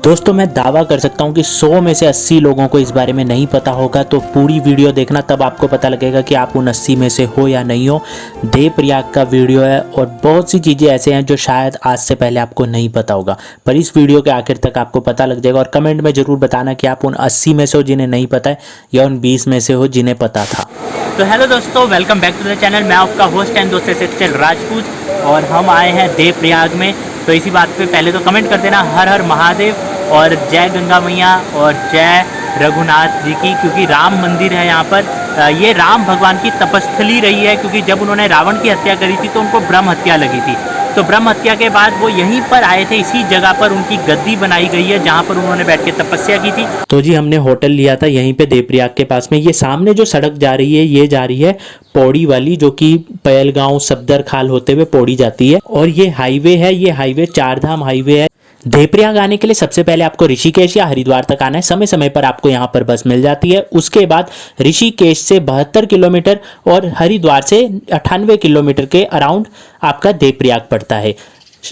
दोस्तों मैं दावा कर सकता हूँ कि 100 में से 80 लोगों को इस बारे में नहीं पता होगा, तो पूरी वीडियो देखना, तब आपको पता लगेगा कि आप उन 80 में से हो या नहीं हो। देवप्रयाग का वीडियो है और बहुत सी चीज़ें ऐसे हैं जो शायद आज से पहले आपको नहीं पता होगा, पर इस वीडियो के आखिर तक आपको पता लग जाएगा। और कमेंट में ज़रूर बताना कि आप उन 80 में से हो जिन्हें नहीं पता है या उन 20 में से हो जिन्हें पता था। तो हेलो दोस्तों, welcome back to the channel. मैं आपका होस्ट एंड दोस्त सच्चल राजपूत और हम आए हैं देवप्रयाग में। तो इसी बात पे पहले तो कमेंट कर देना हर हर महादेव और जय गंगा मैया और जय रघुनाथ जी की, क्योंकि राम मंदिर है यहाँ पर। ये राम भगवान की तपस्थली रही है, क्योंकि जब उन्होंने रावण की हत्या करी थी तो उनको ब्रह्म हत्या लगी थी। तो ब्रह्म हत्या के बाद वो यहीं पर आए थे, इसी जगह पर उनकी गद्दी बनाई गई है जहाँ पर उन्होंने बैठ के तपस्या की थी। तो जी हमने होटल लिया था यहीं पे देवप्रयाग के पास में। ये सामने जो सड़क जा रही है ये जा रही है पौड़ी वाली, जो कि पहलगांव सफदर खाल होते हुए पौड़ी जाती है। और ये हाईवे है, ये हाईवे चारधाम हाईवे है। देवप्रयाग आने के लिए सबसे पहले आपको ऋषिकेश या हरिद्वार तक आना है। समय समय पर आपको यहाँ पर बस मिल जाती है। उसके बाद ऋषिकेश से 72 किलोमीटर और हरिद्वार से 98 किलोमीटर के अराउंड आपका देवप्रयाग पड़ता है।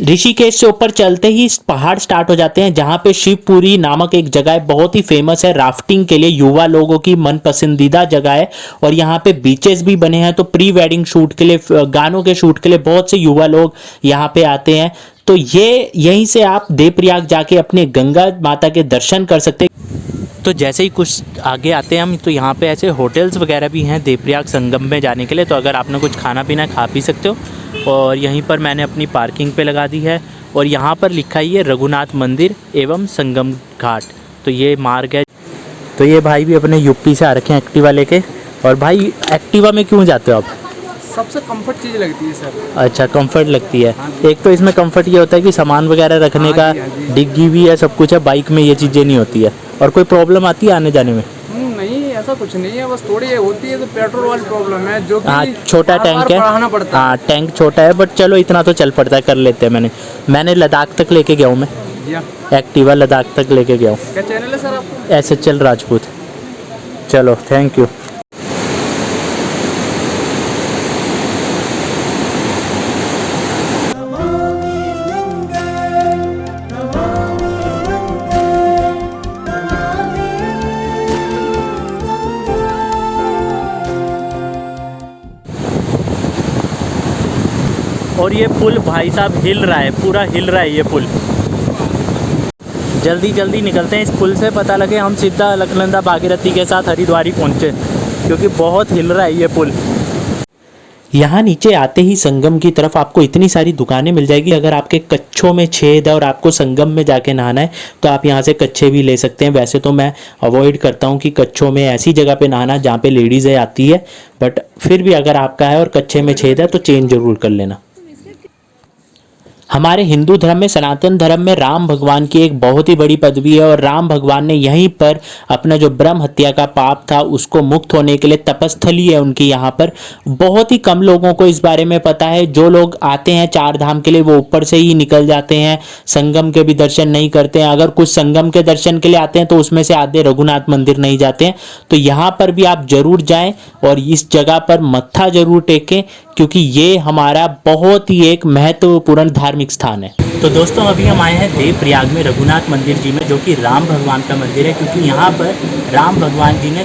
ऋषिकेश से ऊपर चलते ही पहाड़ स्टार्ट हो जाते हैं, जहाँ पे शिवपुरी नामक एक जगह है, बहुत ही फेमस है राफ्टिंग के लिए, युवा लोगों की मन पसंदीदा जगह है। और यहाँ पे बीचेस भी बने हैं, तो प्री वेडिंग शूट के लिए, गानों के शूट के लिए बहुत से युवा लोग यहाँ पे आते हैं। तो ये यहीं से आप देवप्रयाग जाके अपने गंगा माता के दर्शन कर सकते हैं। तो जैसे ही कुछ आगे आते हैं हम, तो यहाँ पे ऐसे होटल्स वगैरह भी हैं देवप्रयाग संगम में जाने के लिए। तो अगर आपने कुछ खाना पीना खा पी सकते हो। और यहीं पर मैंने अपनी पार्किंग पे लगा दी है। और यहाँ पर लिखा ही है रघुनाथ मंदिर एवं संगम घाट। तो ये मार्ग है। तो ये भाई भी अपने यूपी से आ रखे हैं एक्टिवा लेके। और भाई एक्टिवा में क्यों जाते हो आप? सबसे कंफर्ट चीज़ लगती है सर। अच्छा, कंफर्ट लगती है। एक तो इसमें कंफर्ट ये होता है कि सामान वगैरह रखने का, डिग्गी भी है, सब कुछ है। बाइक में ये चीज़ें नहीं होती है। और कोई प्रॉब्लम आती है आने जाने में? नहीं, ऐसा कुछ नहीं है, बस थोड़ी होती है तो पेट्रोल वाली प्रॉब्लम है, जो कि हाँ, छोटा टैंक है। बढ़ाना पड़ता है। हाँ, टैंक छोटा है, बट चलो इतना तो चल पड़ता है, कर लेते हैं। मैंने लद्दाख तक लेके गया हूँ मैं, एक्टिवा लद्दाख तक लेके गया हूँ। क्या चैनल है सर आपका? एसएचएल राजपूत। चलो, थैंक यू। और ये पुल भाई साहब हिल रहा है, पूरा हिल रहा है ये पुल। जल्दी जल्दी निकलते हैं इस पुल से, पता लगे हम सीधा अलकनंदा भागीरथी के साथ हरिद्वार ही पहुँचे, क्योंकि बहुत हिल रहा है ये पुल। यहाँ नीचे आते ही संगम की तरफ आपको इतनी सारी दुकानें मिल जाएगी। अगर आपके कच्छों में छेद है और आपको संगम में जाके नहाना है तो आप यहाँ से कच्छे भी ले सकते हैं। वैसे तो मैं अवॉइड करता हूँ कि कच्छों में ऐसी जगह पे नहाना जहाँ पे लेडीज़ें आती है, बट फिर भी अगर आपका है और कच्छे में छेद है तो चेंज ज़रूर कर लेना। हमारे हिंदू धर्म में, सनातन धर्म में, राम भगवान की एक बहुत ही बड़ी पदवी है। और राम भगवान ने यहीं पर अपना जो ब्रह्म हत्या का पाप था उसको मुक्त होने के लिए तपस्थली है उनकी यहाँ पर। बहुत ही कम लोगों को इस बारे में पता है। जो लोग आते हैं चार धाम के लिए वो ऊपर से ही निकल जाते हैं, संगम के भी दर्शन नहीं करते हैं। अगर कुछ संगम के दर्शन के लिए आते हैं तो उसमें से आधे रघुनाथ मंदिर नहीं जाते हैं। तो यहाँ पर भी आप जरूर जाएं और इस जगह पर मत्था जरूर टेकें, क्योंकि ये हमारा बहुत ही एक महत्वपूर्ण धार्मिक स्थान है। तो दोस्तों अभी हम आए हैं देवप्रयाग में रघुनाथ मंदिर जी में, जो कि राम भगवान का मंदिर है। क्योंकि यहाँ पर राम भगवान जी ने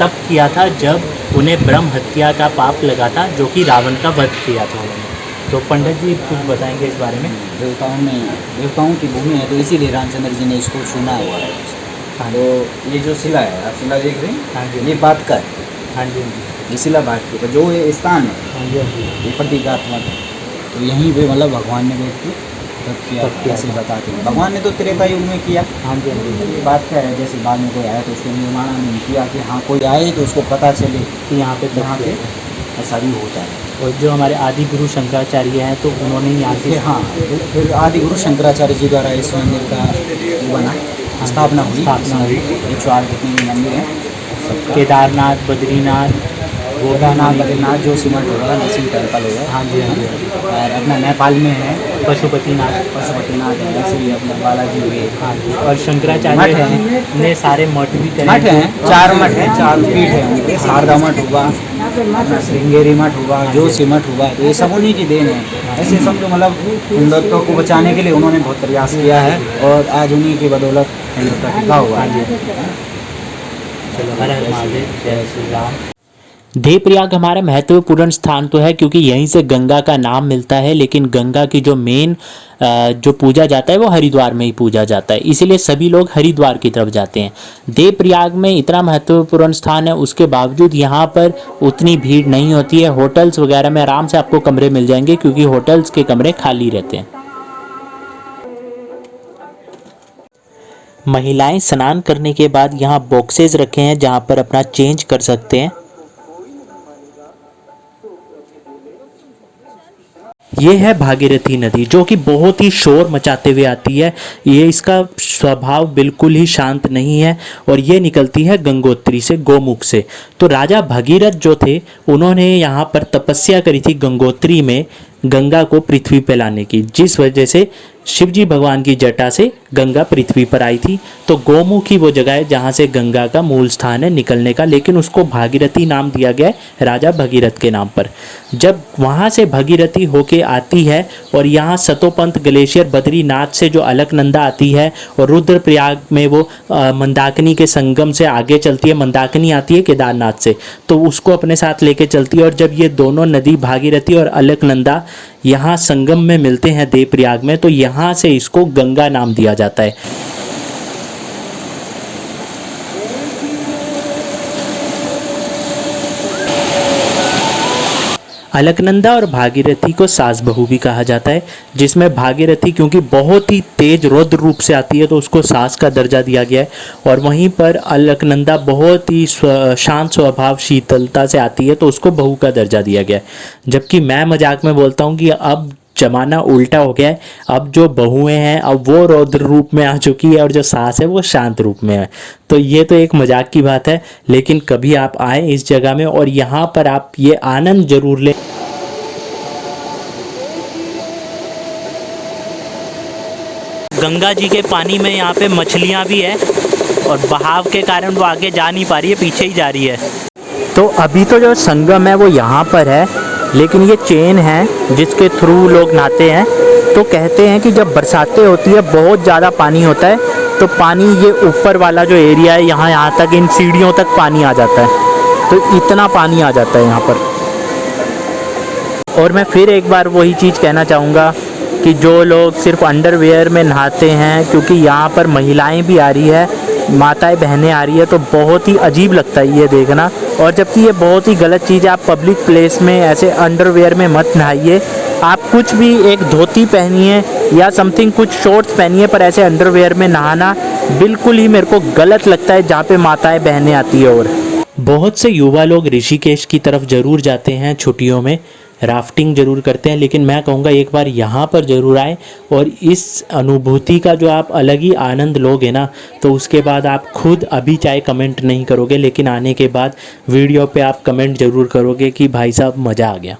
तप किया था जब उन्हें ब्रह्म हत्या का पाप लगा था, जो कि रावण का वध किया था उन्होंने। तो पंडित जी कुछ बताएंगे इस बारे में? देवताओं की भूमि है, तो इसीलिए रामचंद्र जी ने इसको चुना हुआ है। तो ये जो शिला है, आप शिला देख रहे हैं? हाँ जी। ये बात का है। हाँ जी। ये शिला बात की, जो ये स्थान है ये प्रतीकात्मक है। तो यहीं पे मतलब भगवान ने बैठ के तप किया, ऐसे बताते हैं। भगवान ने तो त्रेता युग में किया। हाँ जी। ये बात क्या है, जैसे बाद में कोई आया तो उसको निर्माण नहीं किया कि हाँ कोई आए तो उसको पता चले कि यहाँ पे ऐसा भी होता है। और जो हमारे आदि गुरु शंकराचार्य हैं तो उन्होंने यहाँ से, हाँ, फिर आदि गुरु शंकराचार्य जी द्वारा इस मंदिर का बना, स्थापना हुई। 108 जितने भी मंदिर हैं, केदारनाथ, बद्रीनाथ, केदारनाथ बद्रीनाथ जो सिमट होगा, नरसिंह टेम्पल होगा। हाँ जी, हाँ जी। और अपना नेपाल में है पशुपतिनाथ। पशुपतिनाथ है, ऐसे ही अपना बालाजी हुए। हाँ जी। और शंकराचार्य मठ हैं। ने सारे मठ भी करे मठ हैं, 4 मठ हैं, 4 पीठ हैं उनके। शारदा मठ हुआ, अपना श्रृंगेरी मठ हुआ, जोशी मठ हुआ, तो ये सब उन्हीं की देन है। ऐसे समझो मतलब हिंदुत्व को बचाने के लिए उन्होंने बहुत प्रयास किया है और आज उन्हीं की बदौलत हिंदुत्व टिका हुआ है। चलो, हर हर महादेव, जय श्री राम। देवप्रयाग हमारा महत्वपूर्ण स्थान तो है क्योंकि यहीं से गंगा का नाम मिलता है, लेकिन गंगा की जो मेन जो पूजा जाता है वो हरिद्वार में ही पूजा जाता है, इसीलिए सभी लोग हरिद्वार की तरफ जाते हैं। देवप्रयाग में इतना महत्वपूर्ण स्थान है, उसके बावजूद यहाँ पर उतनी भीड़ नहीं होती है। होटल्स वगैरह में आराम से आपको कमरे मिल जाएंगे क्योंकि होटल्स के कमरे खाली रहते हैं। महिलाएं स्नान करने के बाद यहाँ बॉक्सेस रखे हैं जहाँ पर अपना चेंज कर सकते हैं। ये है भागीरथी नदी जो कि बहुत ही शोर मचाते हुए आती है। ये इसका स्वभाव बिल्कुल ही शांत नहीं है और ये निकलती है गंगोत्री से, गोमुख से। तो राजा भगीरथ जो थे उन्होंने यहाँ पर तपस्या करी थी गंगोत्री में गंगा को पृथ्वी पर लाने की, जिस वजह से शिवजी भगवान की जटा से गंगा पृथ्वी पर आई थी। तो गोमुख ही वो जगह है जहाँ से गंगा का मूल स्थान है निकलने का, लेकिन उसको भागीरथी नाम दिया गया है राजा भगीरथ के नाम पर। जब वहाँ से भगीरथी होके आती है और यहाँ सतोपंथ ग्लेशियर बद्रीनाथ से जो अलकनंदा आती है और रुद्रप्रयाग में वो मंदाकिनी के संगम से आगे चलती है, मंदाकिनी आती है केदारनाथ से, तो उसको अपने साथ लेके चलती है। और जब ये दोनों नदी भागीरथी और अलकनंदा यहाँ संगम में मिलते हैं देवप्रयाग में, तो यहाँ से इसको गंगा नाम दिया जाता है। अलकनंदा और भागीरथी को सास बहू भी कहा जाता है, जिसमें भागीरथी क्योंकि बहुत ही तेज रौद्र रूप से आती है तो उसको सास का दर्जा दिया गया है, और वहीं पर अलकनंदा बहुत ही शांत स्वभाव शीतलता से आती है तो उसको बहू का दर्जा दिया गया है। जबकि मैं मजाक में बोलता हूँ कि अब जमाना उल्टा हो गया है, अब जो बहुएं हैं अब वो रौद्र रूप में आ चुकी है और जो सास है वो शांत रूप में है। तो ये तो एक मजाक की बात है, लेकिन कभी आप आए इस जगह में और यहाँ पर आप ये आनंद जरूर लें। गंगा जी के पानी में यहाँ पे मछलियाँ भी है और बहाव के कारण वो आगे जा नहीं पा रही है, पीछे ही जा रही है। तो अभी तो जो संगम है वो यहाँ पर है, लेकिन ये चेन है जिसके थ्रू लोग नहाते हैं। तो कहते हैं कि जब बरसातें होती है बहुत ज़्यादा पानी होता है तो पानी ये ऊपर वाला जो एरिया है यहाँ तक, इन सीढ़ियों तक पानी आ जाता है। तो इतना पानी आ जाता है यहाँ पर। और मैं फिर एक बार वही चीज़ कहना चाहूँगा कि जो लोग सिर्फ अंडरवेयर में नहाते हैं, क्योंकि यहाँ पर महिलाएं भी आ रही है, माताएं बहनें आ रही है, तो बहुत ही अजीब लगता है ये देखना। और जबकि ये बहुत ही गलत चीज़ है, आप पब्लिक प्लेस में ऐसे अंडरवेयर में मत नहाइए। आप कुछ भी एक धोती पहनिए या समथिंग कुछ शॉर्ट्स पहनिए, पर ऐसे अंडरवेयर में नहाना बिल्कुल ही मेरे को गलत लगता है जहाँ पे माताएं बहनें आती है। और बहुत से युवा लोग ऋषिकेश की तरफ ज़रूर जाते हैं छुट्टियों में, राफ्टिंग ज़रूर करते हैं, लेकिन मैं कहूँगा एक बार यहाँ पर ज़रूर आएँ और इस अनुभूति का जो आप अलग ही आनंद लोगे ना, तो उसके बाद आप खुद अभी चाहे कमेंट नहीं करोगे, लेकिन आने के बाद वीडियो पे आप कमेंट ज़रूर करोगे कि भाई साहब मज़ा आ गया।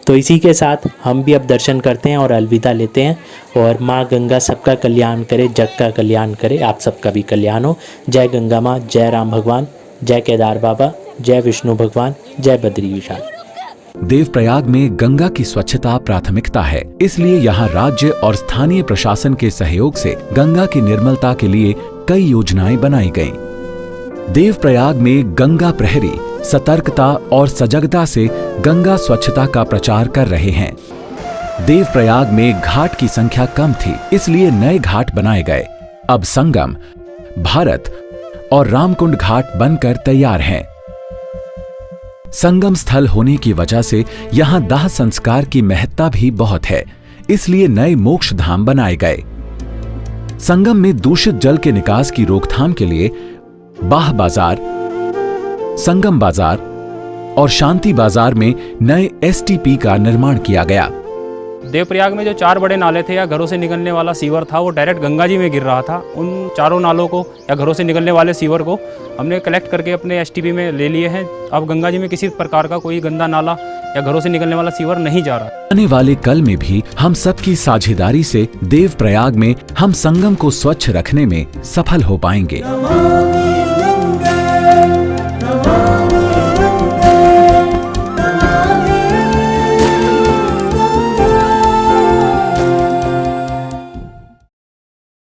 तो इसी के साथ हम भी अब दर्शन करते हैं और अलविदा लेते हैं। और माँ गंगा सबका कल्याण करे, जग का कल्याण करे, आप सबका भी कल्याण हो। जय गंगा माँ, जय राम भगवान, जय केदार बाबा, जय विष्णु भगवान, जय बद्री विशाल। देवप्रयाग में गंगा की स्वच्छता प्राथमिकता है, इसलिए यहाँ राज्य और स्थानीय प्रशासन के सहयोग से गंगा की निर्मलता के लिए कई योजनाएं बनाई गईं। देवप्रयाग में गंगा प्रहरी सतर्कता और सजगता से गंगा स्वच्छता का प्रचार कर रहे हैं। देवप्रयाग में घाट की संख्या कम थी, इसलिए नए घाट बनाए गए। अब संगम, भारत और रामकुंड घाट बनकर तैयार हैं। संगम स्थल होने की वजह से यहाँ दाह संस्कार की महत्ता भी बहुत है, इसलिए नए मोक्ष धाम बनाए गए। संगम में दूषित जल के निकास की रोकथाम के लिए बाह बाजार, संगम बाजार और शांति बाजार में नए एसटीपी का निर्माण किया गया। देवप्रयाग में जो 4 बड़े नाले थे या घरों से निकलने वाला सीवर था वो डायरेक्ट गंगा जी में गिर रहा था। उन चारों नालों को या घरों से निकलने वाले सीवर को हमने कलेक्ट करके अपने एसटीपी में ले लिए हैं। अब गंगा जी में किसी प्रकार का कोई गंदा नाला या घरों से निकलने वाला सीवर नहीं जा रहा। आने वाले कल में भी हम सबकी साझेदारी से देवप्रयाग में हम संगम को स्वच्छ रखने में सफल हो पाएंगे।